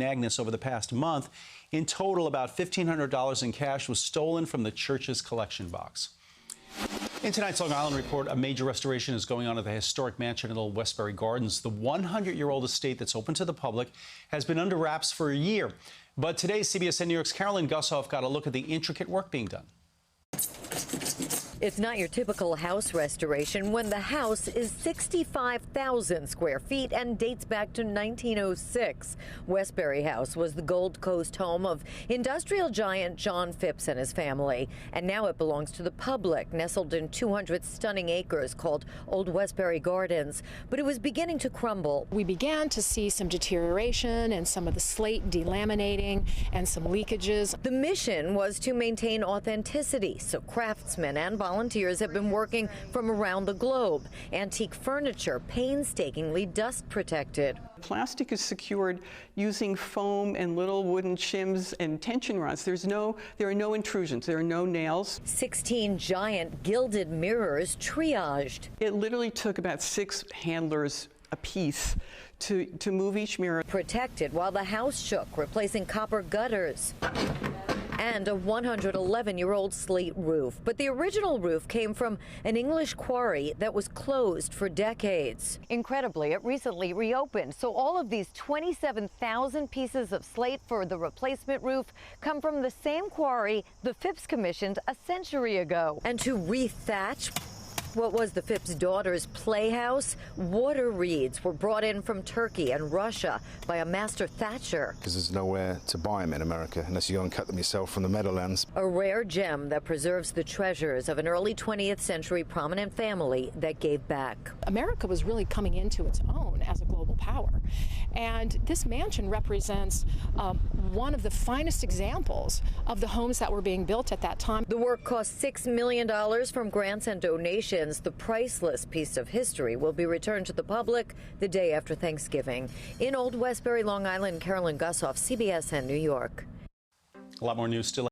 Agnes over the past month. In total, about $1,500 in cash was stolen from the church's collection box. In tonight's Long Island Report, a major restoration is going on at the historic mansion at Old Westbury Gardens. The 100-year-old estate that's open to the public has been under wraps for a year. But today, CBSN New York's Carolyn Gusoff got a look at the intricate work being done. It's not your typical house restoration when the house is 65,000 square feet and dates back to 1906. Westbury House was the Gold Coast home of industrial giant John Phipps and his family. And now it belongs to the public, nestled in 200 stunning acres called Old Westbury Gardens. But it was beginning to crumble. We began to see some deterioration and some of the slate delaminating and some leakages. The mission was to maintain authenticity, so craftsmen and volunteers have been working from around the globe. Antique furniture painstakingly dust protected. Plastic is secured using foam and little wooden shims and tension rods. There are no intrusions. There are no nails. 16 giant gilded mirrors triaged. It literally took about 6 handlers a piece to move each mirror. Protected while the house shook, replacing copper gutters and a 111-year-old slate roof. But the original roof came from an English quarry that was closed for decades. Incredibly, it recently reopened, so all of these 27,000 pieces of slate for the replacement roof come from the same quarry the Phipps commissioned a century ago. And to rethatch what was the Phipps daughter's playhouse, water reeds were brought in from Turkey and Russia by a master thatcher. Because there's nowhere to buy them in America unless you go and cut them yourself from the Meadowlands. A rare gem that preserves the treasures of an early 20th century prominent family that gave back. America was really coming into its own as a global power. And this mansion represents one of the finest examples of the homes that were being built at that time. The work cost $6 million from grants and donations. The priceless piece of history will be returned to the public the day after Thanksgiving. In Old Westbury, Long Island, Carolyn Gusoff, CBSN, New York. A lot more news still